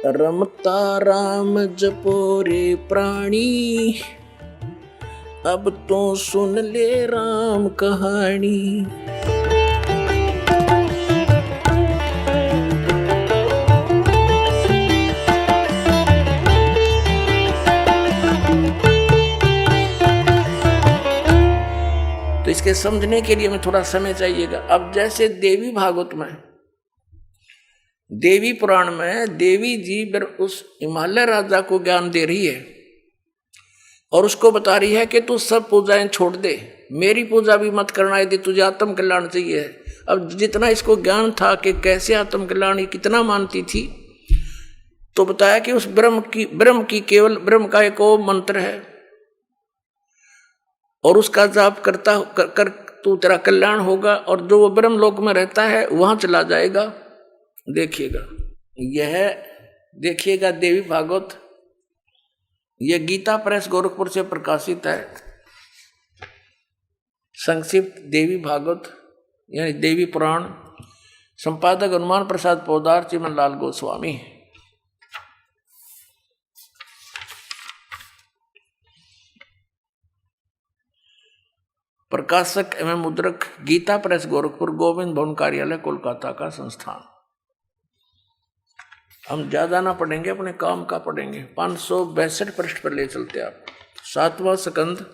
रमता राम जपो रे प्राणी, अब तो सुन ले राम कहानी। तो इसके समझने के लिए हमें थोड़ा समय चाहिएगा। अब जैसे देवी भागवत में, देवी पुराण में देवी जी उस हिमालय राजा को ज्ञान दे रही है और उसको बता रही है कि तू सब पूजाएं छोड़ दे, मेरी पूजा भी मत करना यदि तुझे आत्म कल्याण चाहिए। अब जितना इसको ज्ञान था कि कैसे आत्म कल्याण कितना मानती थी, तो बताया कि उस ब्रह्म की केवल ब्रह्म का एक मंत्र है और उसका जाप करता कर तू तेरा कल्याण होगा और जो वो ब्रह्म लोक में रहता है वहां चला जाएगा। देखिएगा, यह देखिएगा देवी भागवत, यह गीता प्रेस गोरखपुर से प्रकाशित है। संक्षिप्त देवी भागवत यानी देवी पुराण, संपादक हनुमान प्रसाद पोदार, चिमन लाल गोस्वामी। प्रकाशक एवं मुद्रक गीता प्रेस गोरखपुर, गोविंद भवन कार्यालय कोलकाता का संस्थान। हम ज्यादा ना पढ़ेंगे, अपने काम का पढ़ेंगे। 562 पृष्ठ पर ले चलते आप। 7वां स्कंद,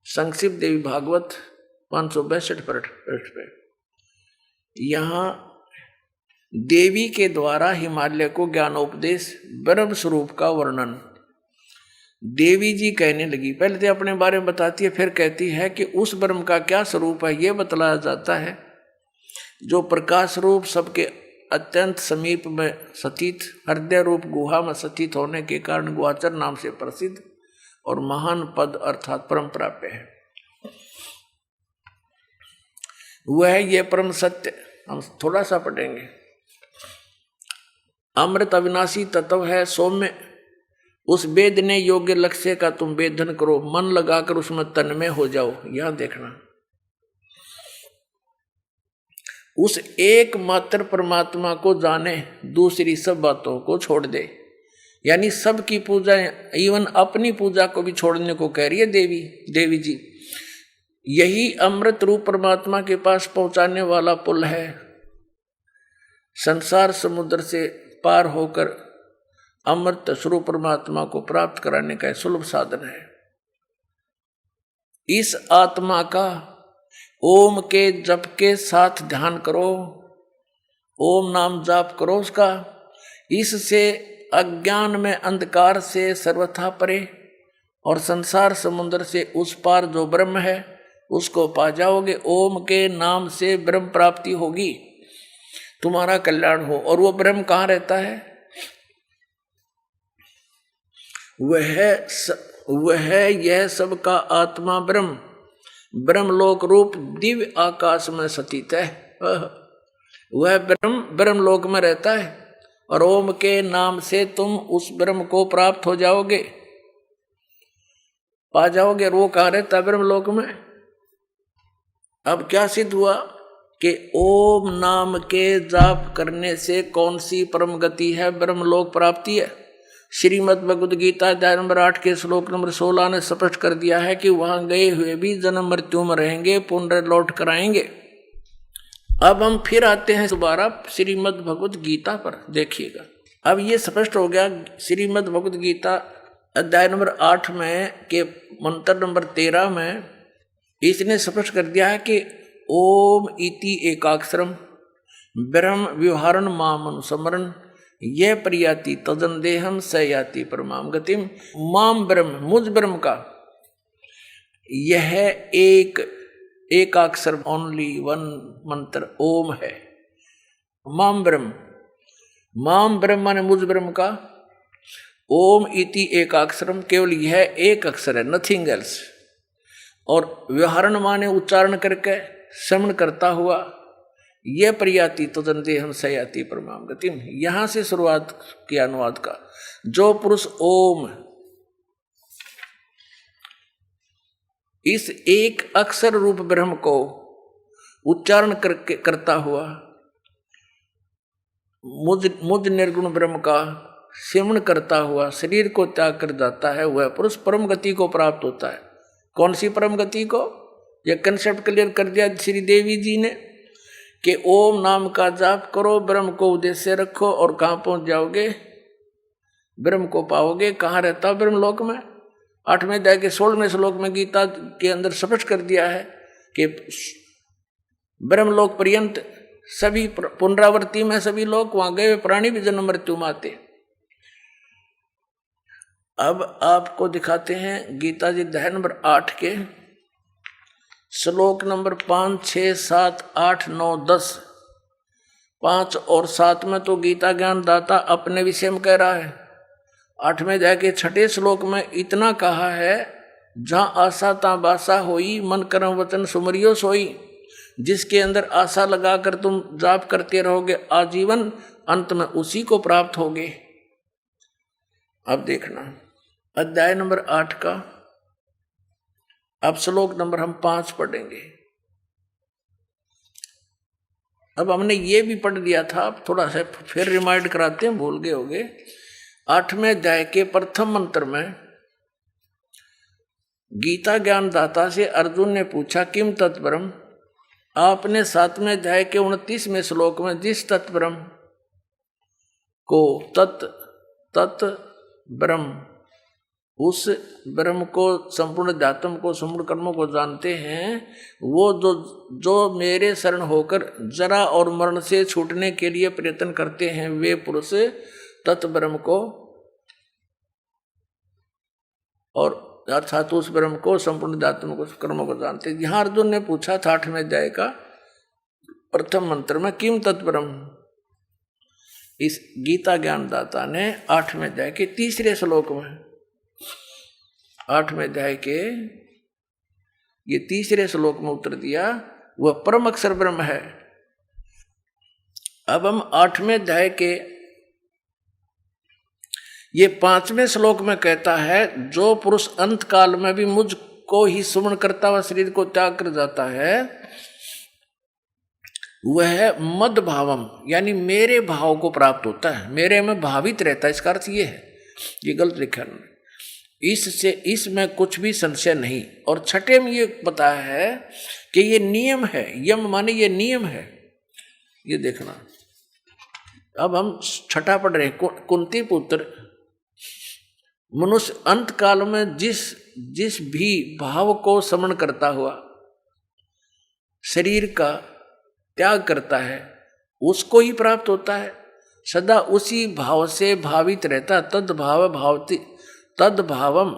संक्षिप्त देवी भागवत, 562 पृष्ठ पे। यहां देवी के द्वारा हिमालय को ज्ञानोपदेश, ब्रह्म स्वरूप का वर्णन देवी जी कहने लगी। पहले तो अपने बारे में बताती है, फिर कहती है कि उस ब्रह्म का क्या स्वरूप है यह बतलाया जाता है, जो प्रकाश रूप सबके अत्यंत समीप में स्थित, हृदय रूप गुहा में स्थित होने के कारण गुहाचर नाम से प्रसिद्ध और महान पद अर्थात परम प्राप्य है। वह ये परम सत्य, हम थोड़ा सा पढ़ेंगे। अमृत अविनाशी तत्व है, सौम्य उस वेदने योग्य लक्ष्य का तुम वेदन करो, मन लगाकर उसमें तन्मय हो जाओ। यहां देखना, उस एकमात्र परमात्मा को जाने, दूसरी सब बातों को छोड़ दे। यानी सबकी पूजा, इवन अपनी पूजा को भी छोड़ने को कह रही है देवी जी। यही अमृत रूप परमात्मा के पास पहुंचाने वाला पुल है। संसार समुद्र से पार होकर अमृत स्वरूप परमात्मा को प्राप्त कराने का सुलभ साधन है। इस आत्मा का ओम के जप के साथ ध्यान करो, ओम नाम जाप करो उसका। इससे अज्ञान में अंधकार से सर्वथा परे और संसार समुद्र से उस पार जो ब्रह्म है उसको पा जाओगे। ओम के नाम से ब्रह्म प्राप्ति होगी, तुम्हारा कल्याण हो। और वो ब्रह्म कहाँ रहता है? वह यह सबका आत्मा ब्रह्म, ब्रह्मलोक रूप दिव्य आकाश में स्थित है। वह ब्रह्म लोक में रहता है और ओम के नाम से तुम उस ब्रह्म को प्राप्त हो जाओगे, पा जाओगे। और वो कहाँ रहता है? ब्रह्मलोक में। अब क्या सिद्ध हुआ कि ओम नाम के जाप करने से कौन सी परम गति है? ब्रह्मलोक प्राप्ति है। श्रीमद् भगवद गीता अध्याय नंबर 8 के श्लोक नंबर 16 ने स्पष्ट कर दिया है कि वहां गए हुए भी जन्म मृत्यु में रहेंगे, पुनः लौट कर आएंगे। अब हम फिर आते हैं दोबारा श्रीमद् भगवद गीता पर। देखिएगा, अब ये स्पष्ट हो गया। श्रीमद् भगवद गीता अध्याय नंबर 8 में के मंत्र नंबर 13 में इसने स्पष्ट कर दिया है कि ओम इति एकाक्षरम ब्रह्म व्यवहारण माम अनुस्मरण यह प्रयाति तदन देहम स याति परमाम गतिम। माम ब्रह्म, मुझ ब्रह्म का यह एक अक्षर, ओनली वन मंत्र ओम है। माम ब्रह्म माने मुझ ब्रह्म का। ओम इति एक अक्षरम, केवल यह एक अक्षर है, नथिंग एल्स। और व्यवहारण माने उच्चारण करके, श्रवण करता हुआ। यह प्रयाति तदन देहम स याति परमाम गतिम। यहां से शुरुआत किया अनुवाद का। जो पुरुष ओम, इस एक अक्षर रूप ब्रह्म को उच्चारण करता हुआ मुझ निर्गुण ब्रह्म का सेवन करता हुआ शरीर को त्याग कर जाता है, वह पुरुष परम गति को प्राप्त होता है। कौन सी परम गति को? यह कंसेप्ट क्लियर कर दिया श्री देवी जी ने कि ओम नाम का जाप करो, ब्रह्म को उद्देश्य रखो और कहाँ पहुंच जाओगे? ब्रह्म को पाओगे। कहाँ रहता ब्रह्म लोक में? 8वें अध्याय के 16वें श्लोक में गीता के अंदर स्पष्ट कर दिया है कि ब्रह्मलोक पर्यंत सभी पुनरावृत्ति में सभी लोग वहां गए प्राणी भी जन्म मृत्यु में आते। अब आपको दिखाते हैं गीता जी अध्याय नंबर 8 के श्लोक नंबर 5, 6, 7, 8, 9, 10। 5 और 7 में तो गीता ज्ञान दाता अपने विषय में कह रहा है। 8वें अध्याय के 6ठे श्लोक में इतना कहा है, जहाँ आशा ता बासा होई, मन कर्म वचन सुमरियो सोई। जिसके अंदर आशा लगाकर तुम जाप करते रहोगे आजीवन, अंत में उसी को प्राप्त होगे। अब देखना अध्याय नंबर 8 का अब श्लोक नंबर हम 5 पढ़ेंगे। अब हमने ये भी पढ़ दिया था, अब थोड़ा सा फिर रिमाइंड कराते हैं, भूल गए होंगे। 8वें अध्याय के प्रथम मंत्र में गीता ज्ञान दाता से अर्जुन ने पूछा किम तत्परम। आपने 7वें अध्याय के 29वें श्लोक में जिस तत्परम को तत् ब्रह्म, उस ब्रह्म को, संपूर्ण अध्यात्म को, संपूर्ण कर्मों को जानते हैं, वो जो मेरे शरण होकर जरा और मरण से छूटने के लिए प्रयत्न करते हैं, वे पुरुष तत्ब्रह्म को और अर्थात उस ब्रह्म को, संपूर्ण अध्यात्म को, कर्मों को जानते हैं। यहाँ अर्जुन ने पूछा था 8वें अध्याय का प्रथम मंत्र में किम तत्ब्रह्म। इस गीता ज्ञानदाता ने 8वें अध्याय के 3रे श्लोक में, 8वें अध्याय के ये 3रे श्लोक में उत्तर दिया, वह परम अक्षर ब्रह्म है। अब हम 8वें अध्याय के ये 5वें श्लोक में कहता है, जो पुरुष अंत काल में भी मुझको ही सुमरण करता हुआ शरीर को त्याग कर जाता है, वह मद भावम यानी मेरे भाव को प्राप्त होता है, मेरे में भावित रहता है। इसका अर्थ ये है, ये गलत लिखा है, इससे इसमें कुछ भी संशय नहीं। और 6ठे में ये बताया है कि ये नियम है, यम माने ये नियम है। ये देखना, अब हम 6ठा पढ़ रहे हैं। कुंती पुत्र मनुष्य अंत काल में जिस भी भाव को समरण करता हुआ शरीर का त्याग करता है, उसको ही प्राप्त होता है। सदा उसी भाव से भावित रहता, तद भाव भावती, तद भावम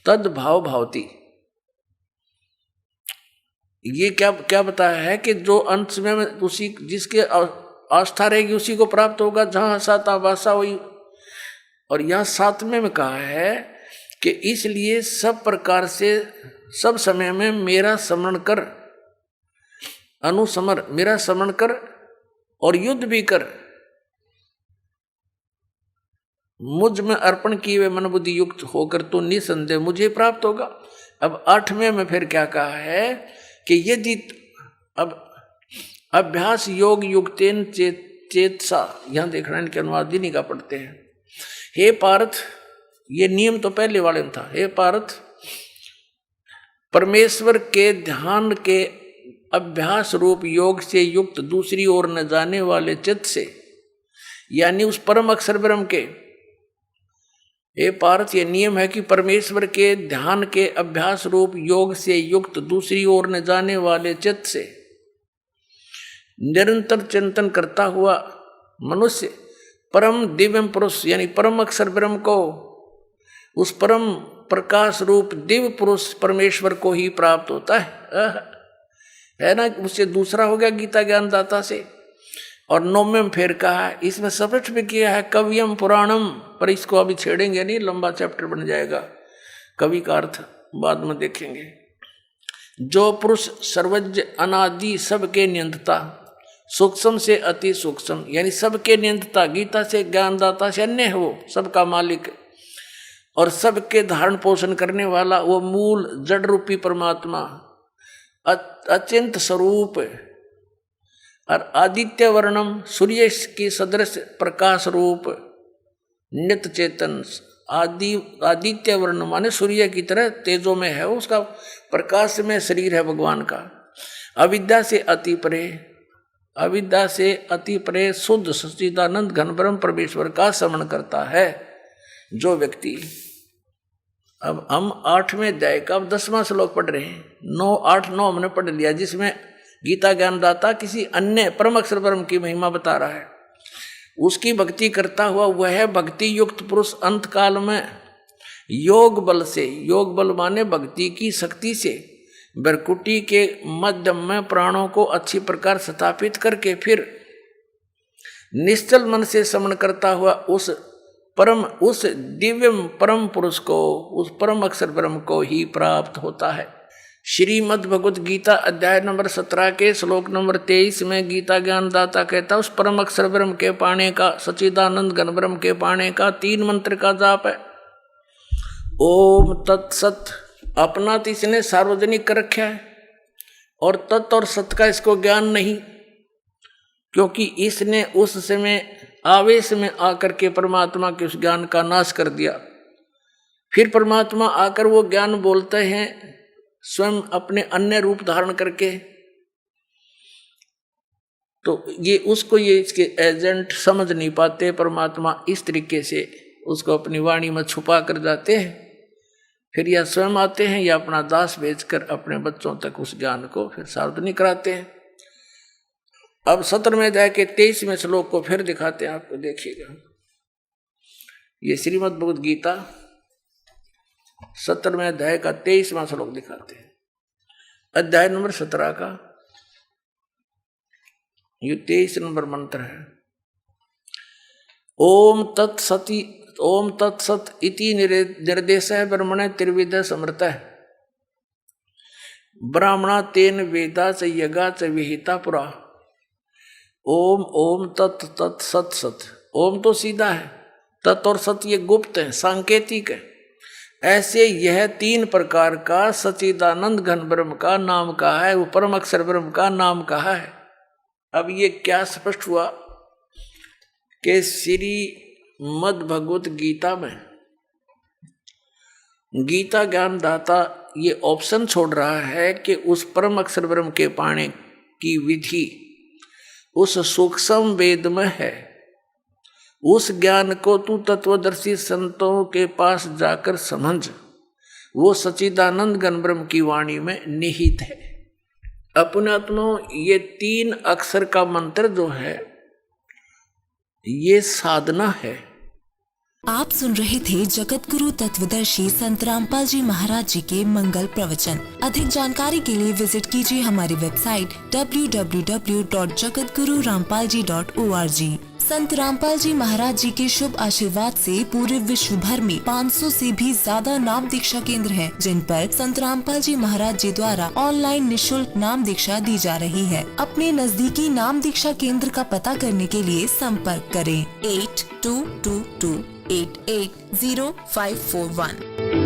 तद भाव भावती। ये क्या बताया है कि जो अंत में उसी जिसके आस्था रहेगी उसी को प्राप्त होगा, जहां साता वासा हुई। और यहाँ 7वें में कहा है कि इसलिए सब प्रकार से सब समय में मेरा स्मरण कर, अनुस्मर मेरा स्मरण कर और युद्ध भी कर, मुझ में अर्पण किए हुए मन बुद्धि युक्त होकर तो निसंदेह मुझे प्राप्त होगा। अब 8वें में फिर क्या कहा है कि यदि अब अभ्यास योग युक्तेन चेतसा, यहां देखना इनके अनुवाद नहीं का पढ़ते हैं। हे पार्थ, ये नियम तो पहले वाले में था। हे पार्थ, परमेश्वर के ध्यान के अभ्यास रूप योग से युक्त दूसरी ओर न जाने वाले चित्त से, यानी उस परम अक्षर ब्रह्म के, हे पार्थ ये नियम है कि परमेश्वर के ध्यान के अभ्यास रूप योग से युक्त दूसरी ओर न जाने वाले चित्त से निरंतर चिंतन करता हुआ मनुष्य परम दिव्य पुरुष यानी परम अक्षर ब्रह्म को, उस परम प्रकाश रूप दिव्य पुरुष परमेश्वर को ही प्राप्त होता है ना। उससे दूसरा हो गया गीता ज्ञानदाता से। और 9वें में फिर कहा, इसमें स्पष्ट भी किया है कवियम पुराणम, पर इसको अभी छेड़ेंगे नहीं, लंबा चैप्टर बन जाएगा। कवि का अर्थ बाद में देखेंगे। जो पुरुष सर्वज्ञ अनादि सबके नियंत्ता, सूक्ष्म से अति सूक्ष्म यानी सबके नियंत्ता, गीता से ज्ञानदाता से अन्य है, वो सबका मालिक और सबके धारण पोषण करने वाला, वो मूल जड़ रूपी परमात्मा अचिंत स्वरूप और आदित्य वर्णम सूर्य की सदृश प्रकाश रूप नित्य चेतन, आदित्य वर्ण माने सूर्य की तरह तेजो में है, उसका प्रकाश में शरीर है भगवान का। अविद्या से अति परे, अविद्या से अति परे शुद्ध सच्चिदानंद घन ब्रह्म परमेश्वर का स्मरण करता है जो व्यक्ति। अब हम 8वें अध्याय का 10वां श्लोक पढ़ रहे हैं। 9, 8, 9 हमने पढ़ लिया, जिसमें गीता ज्ञानदाता किसी अन्य परम अक्षर ब्रह्म की महिमा बता रहा है। उसकी भक्ति करता हुआ वह भक्ति युक्त पुरुष अंत काल में योग बल से, योग बल माने भक्ति की शक्ति से, बरकुटी के मध्यम में प्राणों को अच्छी प्रकार स्थापित करके फिर निश्चल मन से स्मरण करता हुआ उस दिव्य परम पुरुष को, उस परम अक्षर ब्रह्म को ही प्राप्त होता है। श्रीमद् भगवद गीता अध्याय नंबर 17 के श्लोक नंबर 23 में गीता ज्ञानदाता कहता है उस परम अक्षर ब्रह्म के पाने का, सच्चिदानंद घन ब्रह्म के पाने का 3 मंत्र का जाप है। ओम तत्सत, अपना तो इसने सार्वजनिक कर रखा है, और तत् और सत का इसको ज्ञान नहीं, क्योंकि इसने उस समय आवेश में आकर के परमात्मा के उस ज्ञान का नाश कर दिया। फिर परमात्मा आकर वो ज्ञान बोलते हैं स्वयं अपने अन्य रूप धारण करके, तो ये उसको ये इसके एजेंट समझ नहीं पाते। परमात्मा इस तरीके से उसको अपनी वाणी में छुपा कर जाते हैं, फिर या स्वयं आते हैं या अपना दास भेजकर अपने बच्चों तक उस ज्ञान को फिर सार्वजनिक कराते हैं। अब 17वें अध्याय के 23वें श्लोक को फिर दिखाते हैं आपको, देखिएगा। ये श्रीमद् भगवद गीता 17वें अध्याय का 23वां श्लोक दिखाते हैं, अध्याय नंबर 17 का ये 23 नंबर मंत्र है। ओम तत्सति, ओम तत्सत इति निर्देशः ब्रह्मणे त्रिविध समृतः ब्राह्मणा तेन वेदा च यज्ञा च विहिता पुरा। ओम ओम तत् तत् सत सत। ओम तो सीधा है, तत् और सत ये गुप्त है, सांकेतिक है। ऐसे यह 3 प्रकार का सच्चिदानंद घन ब्रह्म का नाम कहा है, वो परम अक्षर ब्रह्म का नाम कहा है। अब ये क्या स्पष्ट हुआ कि श्रीमद् भगवत गीता में गीता ज्ञानदाता ये ऑप्शन छोड़ रहा है कि उस परम अक्षर ब्रह्म के पाने की विधि उस सूक्ष्म वेद में है। उस ज्ञान को तू तत्वदर्शी संतों के पास जाकर समझ, वो सच्चिदानंद घन ब्रह्म की वाणी में निहित है। अपने आत्मा ये 3 अक्षर का मंत्र जो है ये साधना है। आप सुन रहे थे जगत गुरु तत्वदर्शी संत रामपाल जी महाराज जी के मंगल प्रवचन। अधिक जानकारी के लिए विजिट कीजिए हमारी वेबसाइट www.jagatgururampalji.org। संत रामपाल जी महाराज जी के शुभ आशीर्वाद से पूरे विश्व भर में 500 से भी ज्यादा नाम दीक्षा केंद्र हैं, जिन पर संत रामपाल जी महाराज जी द्वारा ऑनलाइन निशुल्क नाम दीक्षा दी जा रही है। अपने नजदीकी नाम दीक्षा केंद्र का पता करने के लिए संपर्क करें 8222880541।